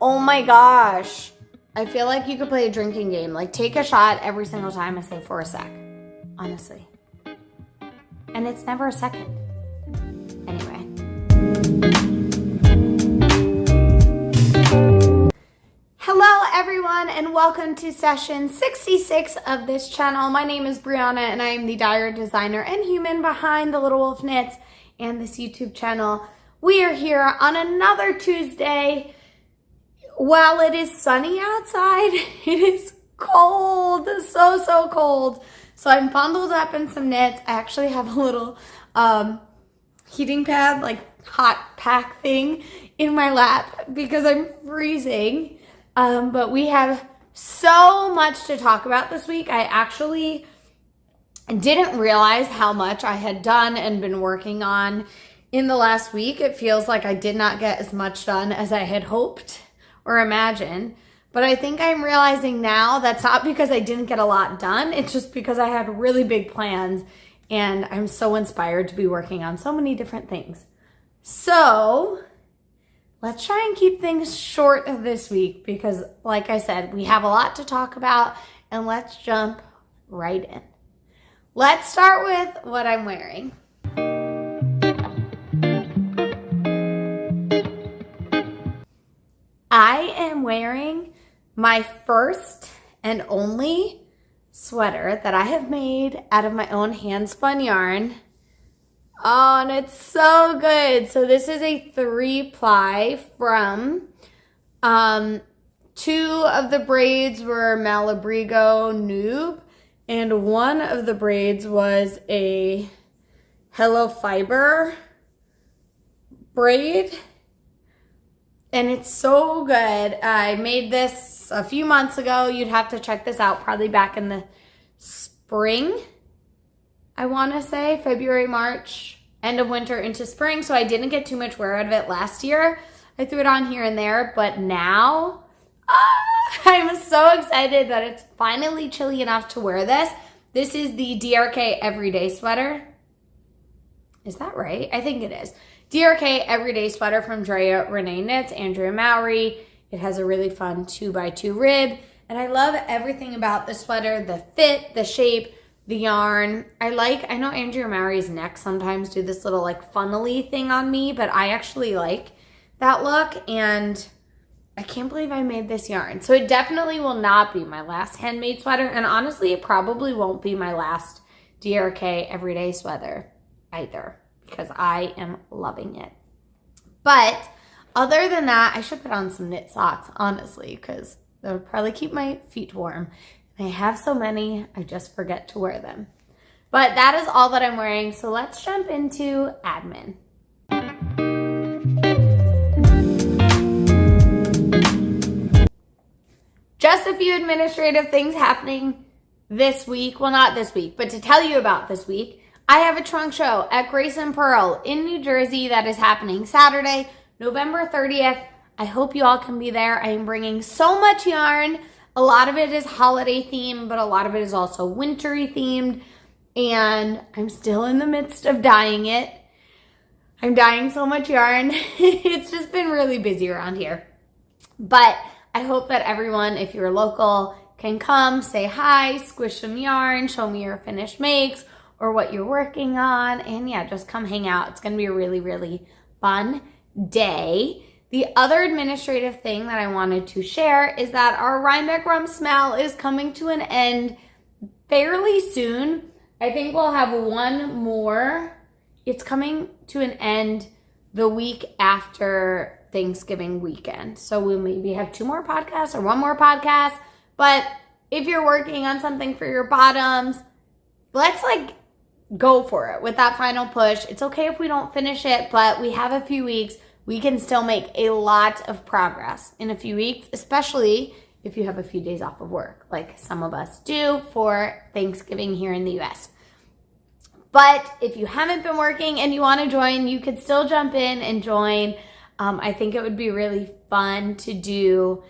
Oh my gosh. I feel like you could play a drinking game. Like, take a shot every single time I say for a sec. Honestly. And it's never a second. Anyway. Hello everyone and welcome to session 66 of this channel. My name is Brianna and I am the dyer, designer, and human behind The Little Wolf Knits and this YouTube channel. We are here on another Tuesday. While it is sunny outside, it is cold, so cold. So I'm bundled up in some knits. I actually have a little heating pad, like hot pack thing in my lap because I'm freezing. But we have so much to talk about this week. I actually didn't realize how much I had done and been working on in the last week. It feels like I did not get as much done as I had hoped or imagined. But I think I'm realizing now that's not because I didn't get a lot done. It's just because I had really big plans and I'm so inspired to be working on so many different things. So let's try and keep things short this week because, like I said, we have a lot to talk about, and let's jump right in. Let's start with what I'm wearing. I am wearing my first and only sweater that I have made out of my own hand-spun yarn. Oh, and it's so good. So this is a 3-ply from, 2 of the braids were Malabrigo Noob, and 1 of the braids was a Hello Fiber braid. And it's so good. I made this a few months ago. You'd have to check this out probably back in the spring, I want to say, February, March, end of winter into spring. So I didn't get too much wear out of it last year. I threw it on here and there, but now I'm so excited that it's finally chilly enough to wear this. This is the DRK Everyday Sweater. Is that right? I think it is. DRK Everyday Sweater from Drea Renee Knits, Andrea Mowry. It has a really fun 2x2 rib. And I love everything about the sweater, the fit, the shape, the yarn. I know Andrea Mowry's necks sometimes do this little like funnely thing on me, but I actually like that look. And I can't believe I made this yarn. So it definitely will not be my last handmade sweater. And honestly, it probably won't be my last DRK Everyday Sweater either, because I am loving it. But other than that, I should put on some knit socks, honestly, because that would probably keep my feet warm. And I have so many, I just forget to wear them. But that is all that I'm wearing, so let's jump into admin. Just a few administrative things happening this week. Well, not this week, but to tell you about this week. I have a trunk show at Grace and Purl in New Jersey that is happening Saturday, November 30th. I hope you all can be there. I am bringing so much yarn. A lot of it is holiday themed, but a lot of it is also wintry themed. And I'm still in the midst of dyeing it. I'm dyeing so much yarn. It's just been really busy around here. But I hope that everyone, if you're local, can come, say hi, squish some yarn, show me your finished makes, or what you're working on, and yeah, just come hang out. It's gonna be a really, really fun day. The other administrative thing that I wanted to share is that our Rhinebeck Rumps smell is coming to an end fairly soon. I think we'll have one more. It's coming to an end the week after Thanksgiving weekend. So we'll maybe have 2 more podcasts or 1 more podcast. But if you're working on something for your bottoms, let's go for it with that final push. It's okay if we don't finish it, but we have a few weeks. We can still make a lot of progress in a few weeks, especially if you have a few days off of work, like some of us do for Thanksgiving here in the US. But if you haven't been working and you want to join, you could still jump in and join. I think it would be really fun to do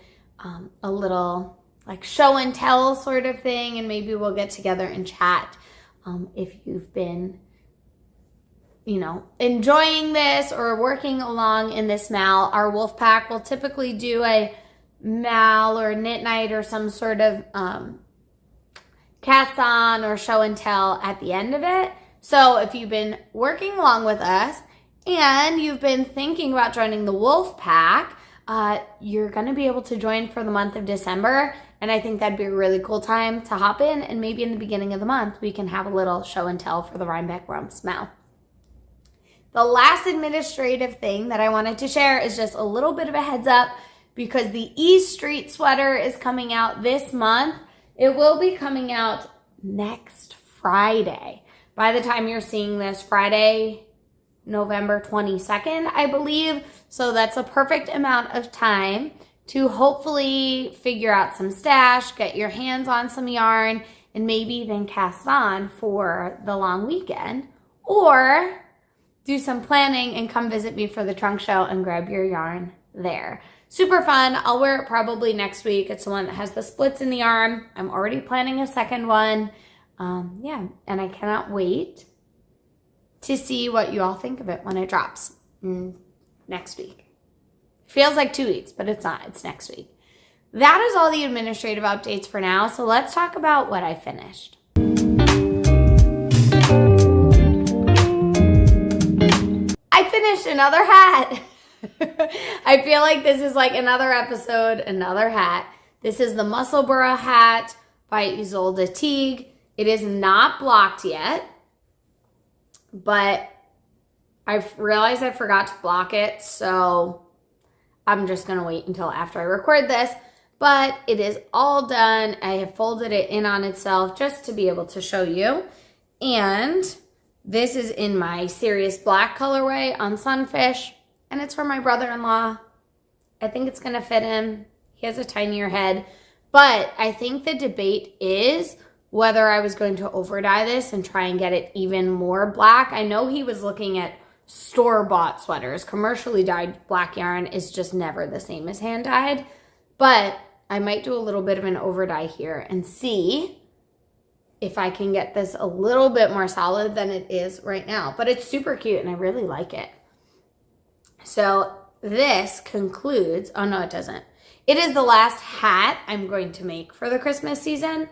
a little like show and tell sort of thing, and maybe we'll get together and chat if you've been enjoying this or working along in this mal, our wolf pack will typically do a mal or knit night or some sort of cast on or show and tell at the end of it. So if you've been working along with us and you've been thinking about joining the wolf pack, you're going to be able to join for the month of December. And I think that'd be a really cool time to hop in, and maybe in the beginning of the month, we can have a little show and tell for the Rhinebeck Rumps mal. The last administrative thing that I wanted to share is just a little bit of a heads up, because the E Street sweater is coming out this month. It will be coming out next Friday. By the time you're seeing this, Friday, November 22nd, I believe. So that's a perfect amount of time to hopefully figure out some stash, get your hands on some yarn, and maybe even cast on for the long weekend, or do some planning and come visit me for the trunk show and grab your yarn there. Super fun. I'll wear it probably next week. It's the one that has the splits in the arm. I'm already planning a second one. And I cannot wait to see what you all think of it when it drops next week. Feels like 2 weeks, but it's not. It's next week. That is all the administrative updates for now. So let's talk about what I finished. I finished another hat. I feel like this is like another episode, another hat. This is the Musselburgh hat by Ysolda Tigue. It is not blocked yet, but I've realized I forgot to block it, so I'm just going to wait until after I record this. But it is all done. I have folded it in on itself just to be able to show you. And this is in my Sirius black colorway on Sunfish. And it's for my brother-in-law. I think it's going to fit him. He has a tinier head. But I think the debate is whether I was going to over dye this and try and get it even more black. I know he was looking at store-bought sweaters. Commercially dyed black yarn is just never the same as hand-dyed. But I might do a little bit of an over dye here and see if I can get this a little bit more solid than it is right now. But it's super cute and I really like it. So this concludes, oh no it doesn't. It is the last hat I'm going to make for the Christmas season,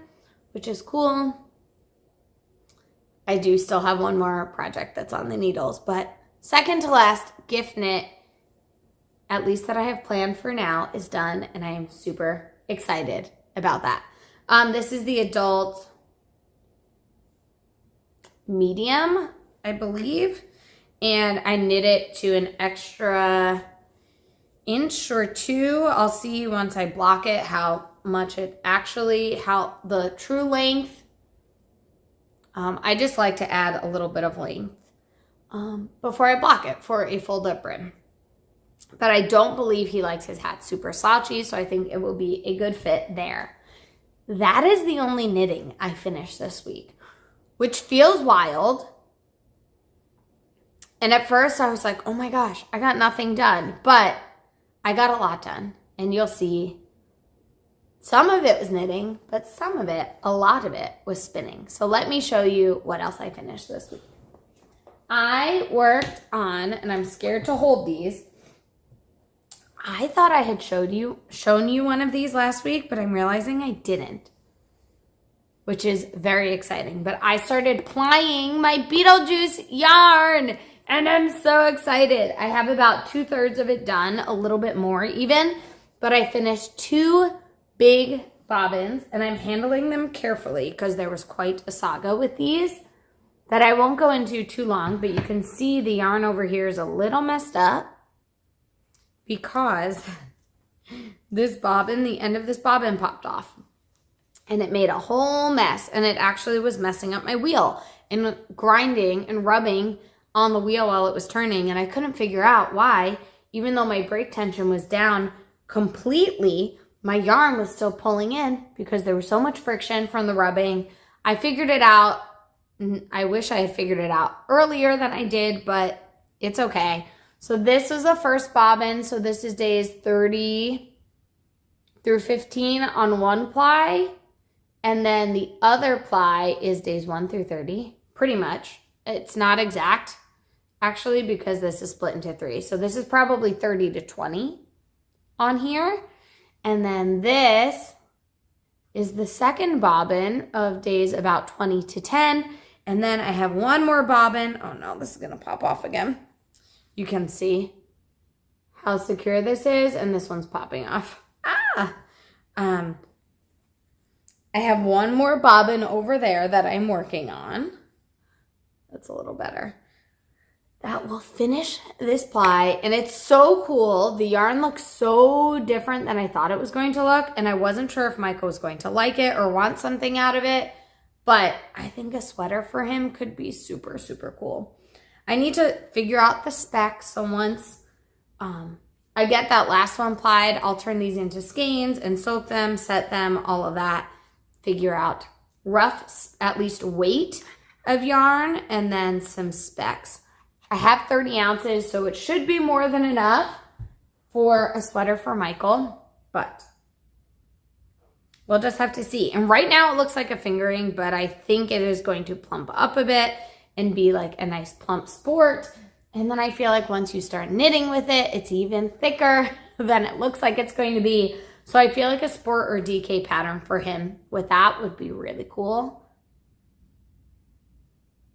which is cool. I do still have one more project that's on the needles, but second to last gift knit, at least that I have planned for now, is done, and I am super excited about that. This is the adult medium, I believe, and I knit it to an extra inch or two. I'll see once I block it how much it actually, how the true length. I just like to add a little bit of length before I block it for a fold-up brim. But I don't believe he likes his hat super slouchy, so I think it will be a good fit there. That is the only knitting I finished this week, which feels wild. And at first I was like, oh my gosh, I got nothing done. But I got a lot done. And you'll see some of it was knitting, but some of it, a lot of it, was spinning. So let me show you what else I finished this week. I worked on, and I'm scared to hold these, I thought I had shown you one of these last week, but I'm realizing I didn't, which is very exciting. But I started plying my beetlejuice yarn, and I'm so excited. I have about 2/3 of it done, a little bit more even, but I finished 2 big bobbins, and I'm handling them carefully because there was quite a saga with these that I won't go into too long, but you can see the yarn over here is a little messed up because this bobbin, the end of this bobbin popped off and it made a whole mess, and it actually was messing up my wheel and grinding and rubbing on the wheel while it was turning, and I couldn't figure out why. Even though my brake tension was down completely, my yarn was still pulling in because there was so much friction from the rubbing. I figured it out. I wish I had figured it out earlier than I did, but it's okay. So this was the first bobbin. So this is days 30 through 15 on one ply. And then the other ply is days 1 through 30, pretty much. It's not exact. actually, because this is split into 3. So this is probably 30 to 20 on here. And then this is the second bobbin of days about 20 to 10. And then I have one more bobbin. Oh no, this is gonna pop off again. You can see how secure this is, and this one's popping off. I have one more bobbin over there that I'm working on. That's a little better. That will finish this ply, and it's so cool. The yarn looks so different than I thought it was going to look, and I wasn't sure if Micah was going to like it or want something out of it, but I think a sweater for him could be super, super cool. I need to figure out the specs, so once I get that last one plied, I'll turn these into skeins and soak them, set them, all of that, figure out rough, at least weight of yarn, and then some specs. I have 30 ounces, so it should be more than enough for a sweater for Michael, but we'll just have to see. And right now it looks like a fingering, but I think it is going to plump up a bit and be like a nice plump sport. And then I feel like once you start knitting with it, it's even thicker than it looks like it's going to be. So I feel like a sport or DK pattern for him with that would be really cool.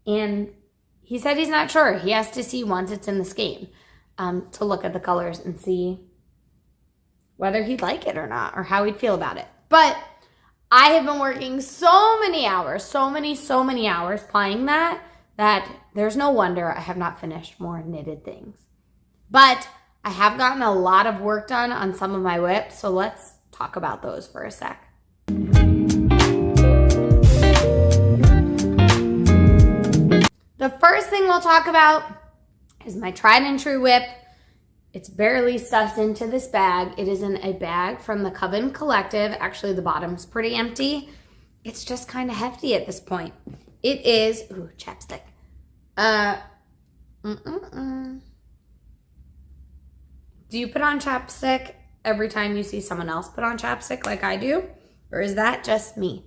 And he said he's not sure. He has to see once it's in the skein to look at the colors and see whether he'd like it or not, or how he'd feel about it. But I have been working so many hours, so many hours plying that there's no wonder I have not finished more knitted things. But I have gotten a lot of work done on some of my whips, so let's talk about those for a sec. The first thing we'll talk about is my tried and true whip. It's barely stuffed into this bag. It is in a bag from the Coven Collective. Actually, the bottom's pretty empty. It's just kind of hefty at this point. It is, ooh, chapstick. Do you put on chapstick every time you see someone else put on chapstick like I do? Or is that just me?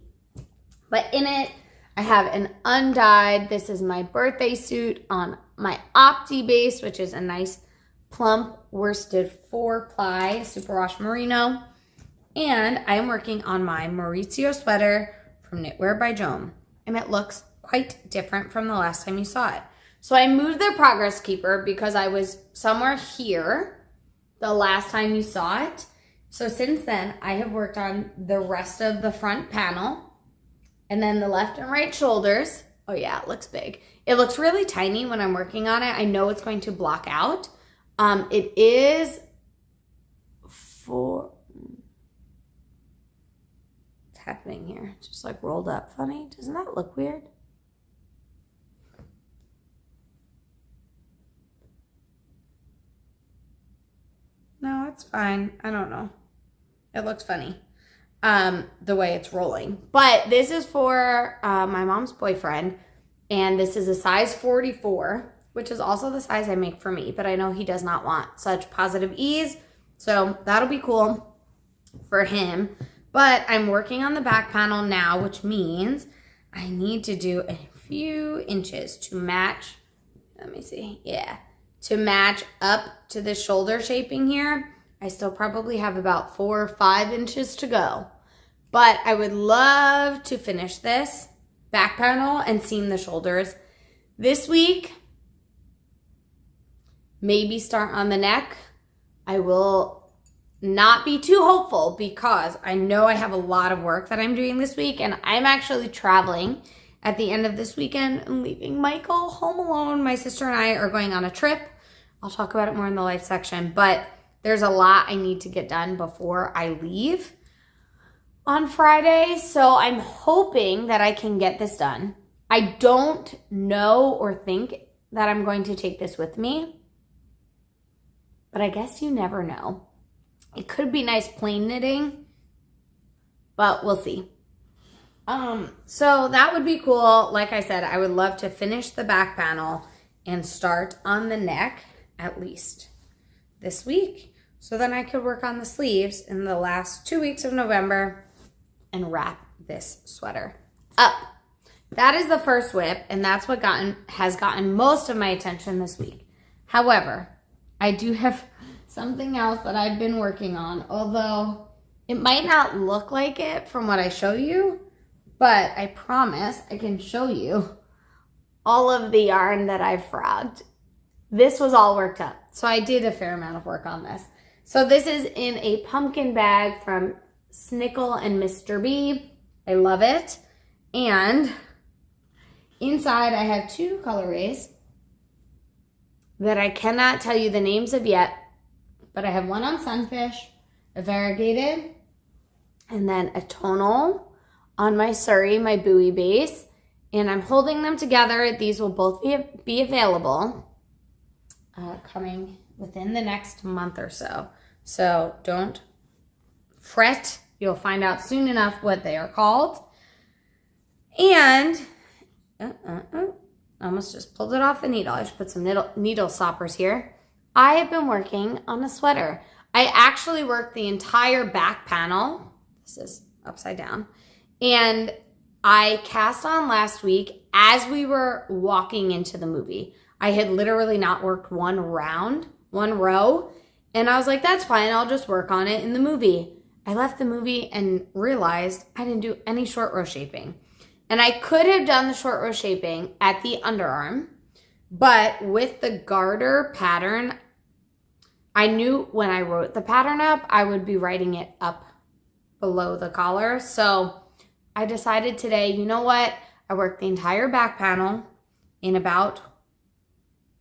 But in it, I have an undyed, this is my birthday suit on my Opti base, which is a nice plump worsted 4-ply superwash merino. And I am working on my Maurizio sweater from Knitwearbyjoan. And it looks quite different from the last time you saw it. So I moved the progress keeper because I was somewhere here the last time you saw it. So since then, I have worked on the rest of the front panel. And then the left and right shoulders. Oh yeah, it looks big. It looks really tiny when I'm working on it. I know it's going to block out. It is what's happening here? It's just like rolled up funny. Doesn't that look weird? No, it's fine. I don't know. It looks funny. The way it's rolling. But this is for my mom's boyfriend, and this is a size 44, which is also the size I make for me, but I know he does not want such positive ease, so that'll be cool for him. But I'm working on the back panel now, which means I need to do a few inches to match, let me see, yeah, to match up to the shoulder shaping here. I still probably have about 4 or 5 inches to go. But I would love to finish this back panel and seam the shoulders this week. Maybe start on the neck. I will not be too hopeful because I know I have a lot of work that I'm doing this week, and I'm actually traveling at the end of this weekend and leaving Michael home alone. My sister and I are going on a trip. I'll talk about it more in the life section, but there's a lot I need to get done before I leave on Friday, so I'm hoping that I can get this done. I don't know or think that I'm going to take this with me, but I guess you never know. It could be nice plain knitting, but we'll see. So that would be cool. Like I said, I would love to finish the back panel and start on the neck at least this week, so then I could work on the sleeves in the last 2 weeks of November and wrap this sweater up. That is the first whip, and that's what has gotten most of my attention this week. However, I do have something else that I've been working on, although it might not look like it from what I show you, but I promise I can show you all of the yarn that I've frogged. This was all worked up, so I did a fair amount of work on this. So this is in a pumpkin bag from Snickle and Mr. B. I love it. And inside I have two colorways that I cannot tell you the names of yet, but I have one on Sunfish, a variegated, and then a tonal on my Surrey, my buoy base. And I'm holding them together. These will both be available coming within the next month or so. So don't fret. You'll find out soon enough what they are called. And almost just pulled it off the needle. I should put some needle stoppers here. I have been working on a sweater. I actually worked the entire back panel. This is upside down. And I cast on last week as we were walking into the movie. I had literally not worked one row. And I was like, that's fine. I'll just work on it in the movie. I left the movie and realized I didn't do any short row shaping. And I could have done the short row shaping at the underarm, but with the garter pattern, I knew when I wrote the pattern up, I would be writing it up below the collar. So I decided today, you know what? I worked the entire back panel in about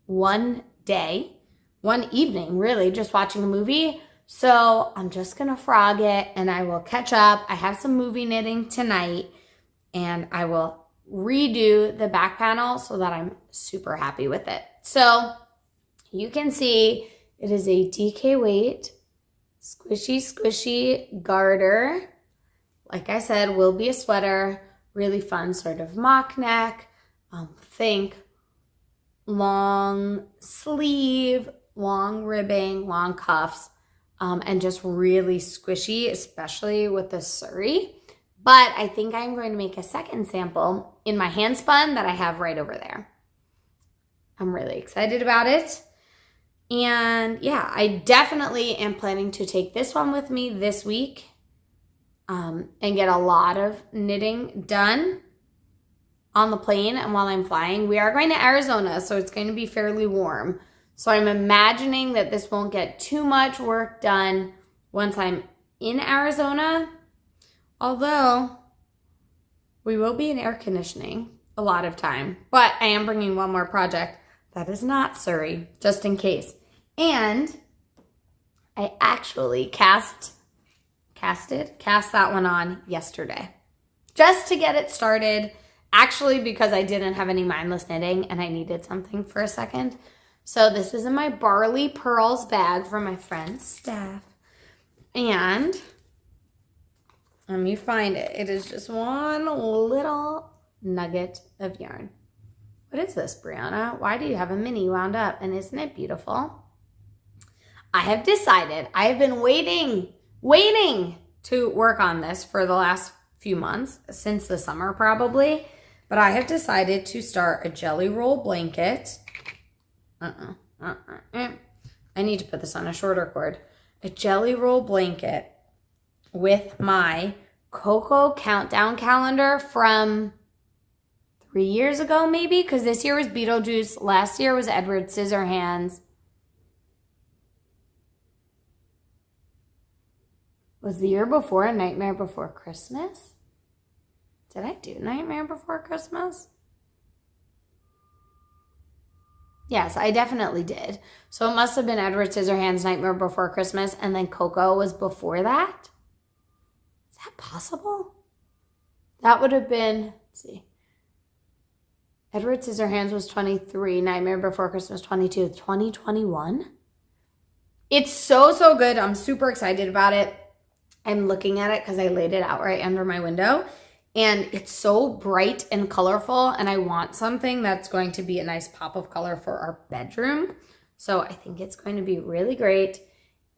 one evening, really, just watching a movie. So I'm just going to frog it and I will catch up. I have some movie knitting tonight and I will redo the back panel so that I'm super happy with it. So you can see it is a DK weight, squishy garter. Like I said, will be a sweater, really fun sort of mock neck. Think long sleeve, long ribbing, long cuffs, and just really squishy, especially with the Surrey. But I think I'm going to make a second sample in my hand spun that I have right over there. I'm really excited about it. And yeah, I definitely am planning to take this one with me this week and get a lot of knitting done on the plane and while I'm flying. We are going to Arizona, so it's going to be fairly warm. So I'm imagining that this won't get too much work done once I'm in Arizona. Although we will be in air conditioning a lot of time. But I am bringing one more project that is not Surrey, just in case. And I actually cast that one on yesterday. Just to get it started. Actually, because I didn't have any mindless knitting and I needed something for a second. So this is in my Barley Pearls bag from my friend's staff. And let me find it. It is just one little nugget of yarn. What is this, Brianna? Why do you have a mini wound up? And isn't it beautiful? I have decided, I have been waiting to work on this for the last few months, since the summer probably. But I have decided to start a jelly roll blanket. I need to put this on a shorter cord. A jelly roll blanket with my Cocoa countdown calendar from 3 years ago, maybe, because this year was Beetlejuice. Last year was Edward Scissorhands. Was the year before Nightmare Before Christmas? Did I do Nightmare Before Christmas? Yes, I definitely did. So it must have been Edward Scissorhands' Nightmare Before Christmas, and then Coco was before that? Is that possible? That would have been, let's see. Edward Scissorhands was 23, Nightmare Before Christmas 22, 2021? It's so good. I'm super excited about it. I'm looking at it because I laid it out right under my window. And it's so bright and colorful, and I want something that's going to be a nice pop of color for our bedroom. So I think it's going to be really great.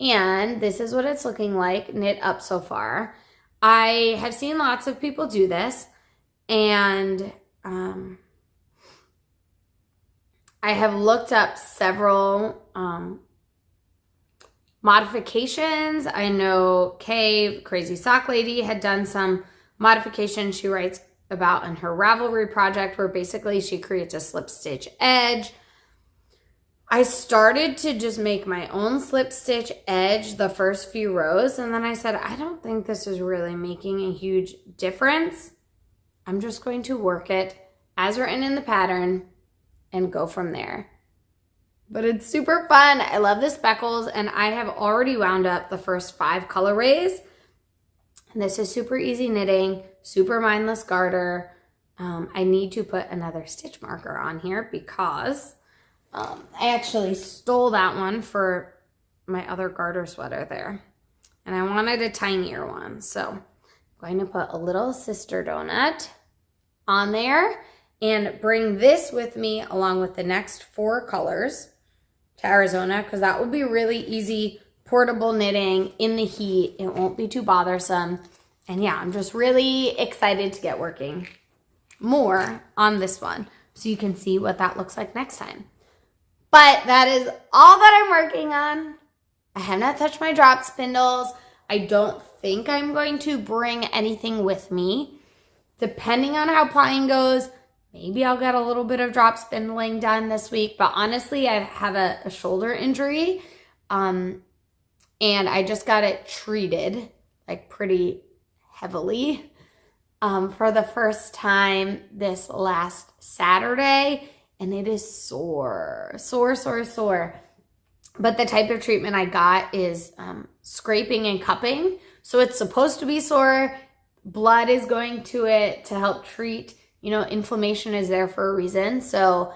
And this is what it's looking like knit up so far. I have seen lots of people do this, and I have looked up several modifications. I know Kay, Crazy Sock Lady, had done some modifications she writes about in her Ravelry project, where basically she creates a slip stitch edge. I started to just make my own slip stitch edge the first few rows, and then I said, I don't think this is really making a huge difference. I'm just going to work it as written in the pattern and go from there. But it's super fun. I love the speckles, and I have already wound up the first 5 colorways. And this is super easy knitting, super mindless garter. I need to put another stitch marker on here because I actually stole that one for my other garter sweater there. And I wanted a tinier one. So I'm going to put a little sister donut on there and bring this with me along with the next 4 colors to Arizona, because that will be really easy, portable knitting in the heat. It won't be too bothersome. And yeah, I'm just really excited to get working more on this one so you can see what that looks like next time. But that is all that I'm working on. I have not touched my drop spindles. I don't think I'm going to bring anything with me. Depending on how plying goes, maybe I'll get a little bit of drop spindling done this week. But honestly, I have a shoulder injury. And I just got it treated like pretty heavily for the first time this last Saturday. And it is sore. But the type of treatment I got is scraping and cupping. So it's supposed to be sore. Blood is going to it to help treat. You know, inflammation is there for a reason. So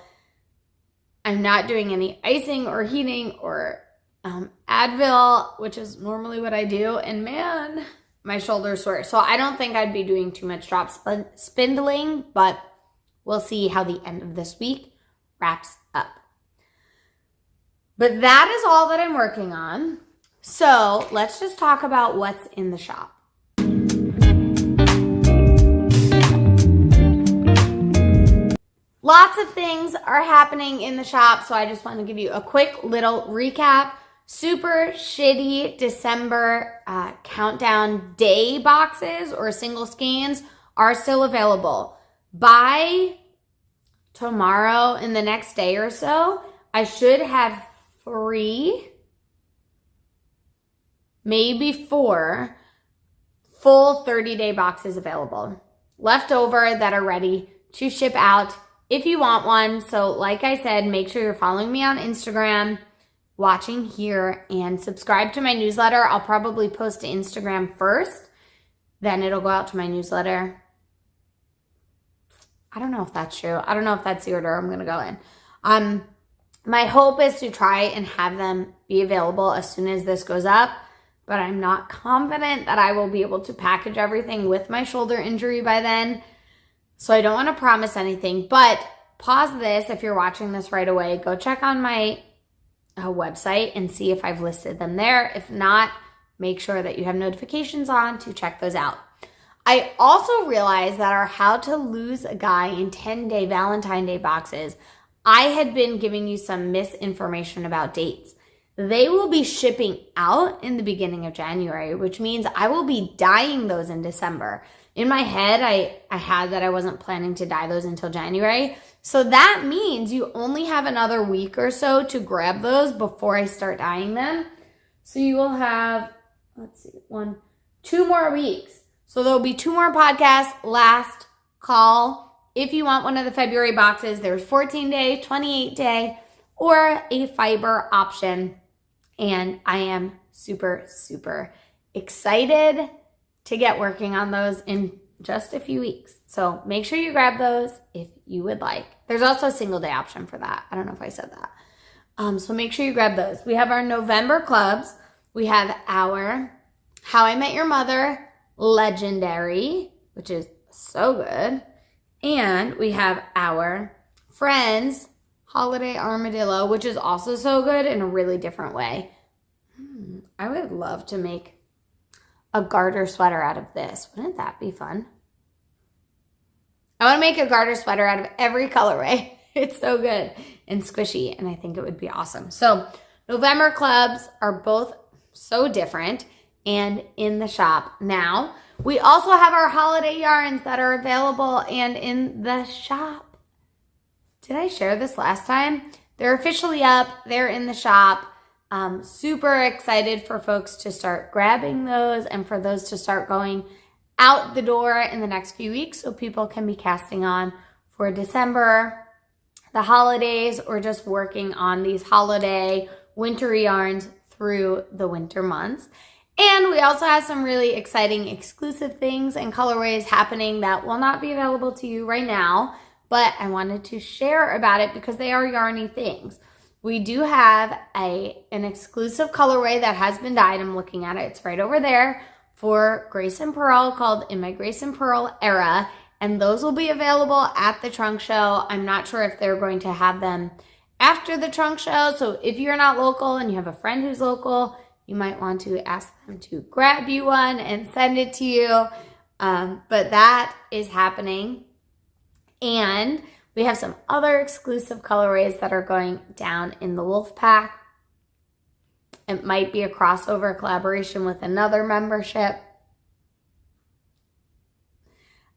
I'm not doing any icing or heating or Advil, which is normally what I do. And man, my shoulder's sore. So I don't think I'd be doing too much drop spindling, but we'll see how the end of this week wraps up. But that is all that I'm working on. So let's just talk about what's in the shop. Lots of things are happening in the shop, so I just want to give you a quick little recap. Super shitty December countdown day boxes or single skeins are still available. By tomorrow, in the next day or so, I should have 3, maybe 4 full 30-day boxes available left over that are ready to ship out if you want one. So like I said, make sure you're following me on Instagram, watching here, and subscribe to my newsletter. I'll probably post to Instagram first, then it'll go out to my newsletter. I don't know if that's true. I don't know if that's the order I'm going to go in. My hope is to try and have them be available as soon as this goes up, but I'm not confident that I will be able to package everything with my shoulder injury by then. So I don't want to promise anything, but pause this if you're watching this right away. Go check on my website and see if I've listed them there. If not, make sure that you have notifications on to check those out. I also realized that our How to Lose a Guy in 10-Day Valentine Day boxes, I had been giving you some misinformation about dates. They will be shipping out in the beginning of January, which means I will be dyeing those in December. In my head, I had that I wasn't planning to dye those until January. So that means you only have another week or so to grab those before I start dyeing them. So you will have, 2 more weeks. So there'll be 2 more podcasts, last call. If you want one of the February boxes, there's 14-day, 28-day, or a fiber option. And I am super, super excited to get working on those in just a few weeks. So make sure you grab those if you would like. There's also a single day option for that. I don't know if I said that. So make sure you grab those. We have our November clubs. We have our How I Met Your Mother Legendary, which is so good. And we have our Friends Holiday Armadillo, which is also so good in a really different way. I would love to make a garter sweater out of this. Wouldn't that be fun? I want to make a garter sweater out of every colorway. It's so good and squishy, and I think it would be awesome. So November clubs are both so different and in the shop now. We also have our holiday yarns that are available and in the shop. Did I share this last time? They're officially up. They're in the shop. Super excited for folks to start grabbing those and for those to start going out the door in the next few weeks so people can be casting on for December, the holidays, or just working on these holiday winter yarns through the winter months. And we also have some really exciting exclusive things and colorways happening that will not be available to you right now, but I wanted to share about it because they are yarny things. We do have an exclusive colorway that has been dyed. I'm looking at it. It's right over there for Grace and Purl, called In My Grace and Purl Era. And those will be available at the trunk show. I'm not sure if they're going to have them after the trunk show. So if you're not local and you have a friend who's local, you might want to ask them to grab you one and send it to you. But that is happening. And we have some other exclusive colorways that are going down in the Wolf Pack. It might be a crossover collaboration with another membership.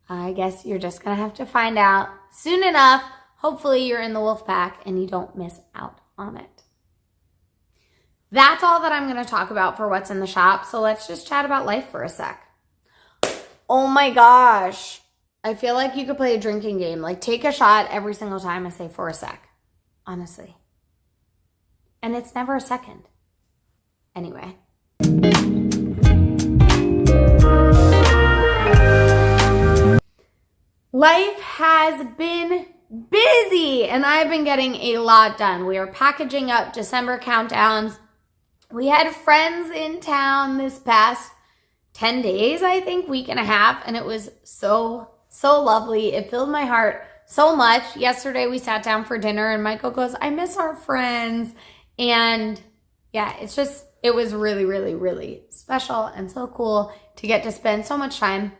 I guess you're just going to have to find out soon enough. Hopefully you're in the Wolf Pack and you don't miss out on it. That's all that I'm going to talk about for what's in the shop. So let's just chat about life for a sec. Oh my gosh. I feel like you could play a drinking game. Like, take a shot every single time I say for a sec. Honestly. And it's never a second. Anyway. Life has been busy and I've been getting a lot done. We are packaging up December countdowns. We had friends in town this past 10 days, I think, week and a half, and it was so lovely. It filled my heart so much. Yesterday we sat down for dinner and Michael goes, I miss our friends. And yeah, it was really special and so cool to get to spend so much time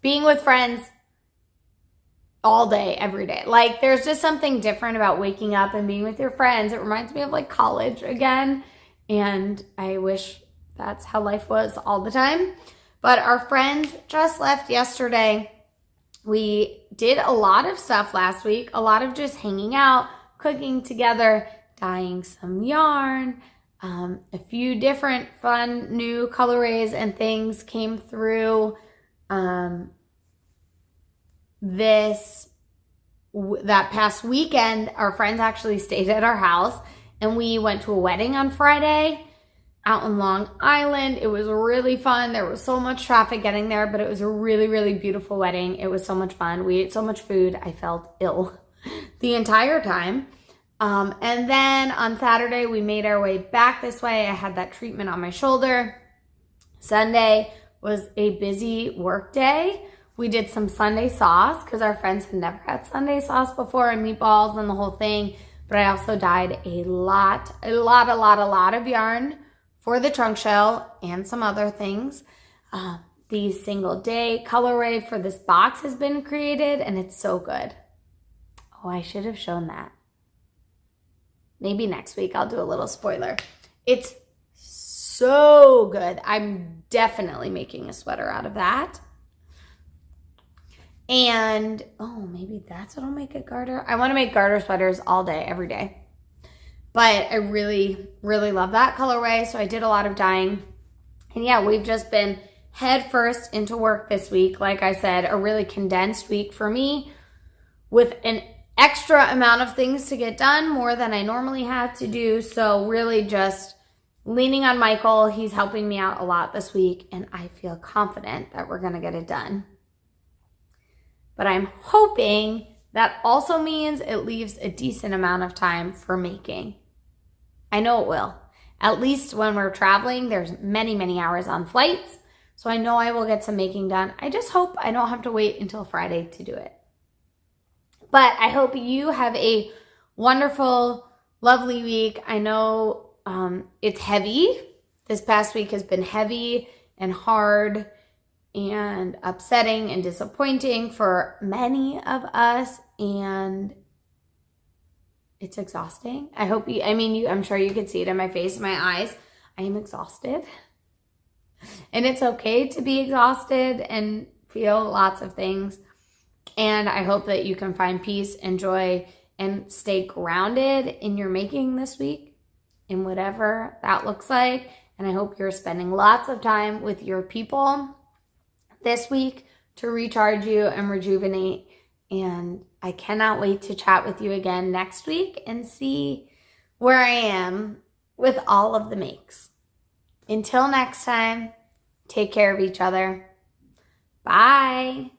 being with friends all day, every day. Like, there's just something different about waking up and being with your friends. It reminds me of like college again. And I wish that's how life was all the time. But our friends just left yesterday. We did a lot of stuff last week, a lot of just hanging out, cooking together, dyeing some yarn. A few different fun new colorways and things came through. That past weekend, our friends actually stayed at our house and we went to a wedding on Friday out in Long Island. It was really fun. There was so much traffic getting there, but it was a really beautiful wedding. It was so much fun. We ate so much food. I felt ill the entire time. And then on Saturday, we made our way back this way. I had that treatment on my shoulder. Sunday was a busy work day. We did some Sunday sauce because our friends had never had Sunday sauce before, and meatballs and the whole thing. But I also dyed a lot of yarn for the trunk show and some other things. The single day colorway for this box has been created and it's so good. Oh, I should have shown that. Maybe next week I'll do a little spoiler. It's so good. I'm definitely making a sweater out of that. And, oh, maybe that's what I'll make a garter. I want to make garter sweaters all day, every day. But I really love that colorway. So I did a lot of dyeing. And yeah, we've just been head first into work this week. Like I said, a really condensed week for me with an extra amount of things to get done, more than I normally have to do. So really just leaning on Michael. He's helping me out a lot this week. And I feel confident that we're going to get it done. But I'm hoping that also means it leaves a decent amount of time for making. I know it will. At least when we're traveling, there's many hours on flights. So I know I will get some making done. I just hope I don't have to wait until Friday to do it. But I hope you have a wonderful, lovely week. I know it's heavy. This past week has been heavy and hard and upsetting and disappointing for many of us, and it's exhausting. I'm sure you could see it in my face, my eyes. I am exhausted. And it's okay to be exhausted and feel lots of things. And I hope that you can find peace and joy and stay grounded in your making this week, in whatever that looks like. And I hope you're spending lots of time with your people this week to recharge you and rejuvenate. And I cannot wait to chat with you again next week and see where I am with all of the makes. Until next time, take care of each other. Bye.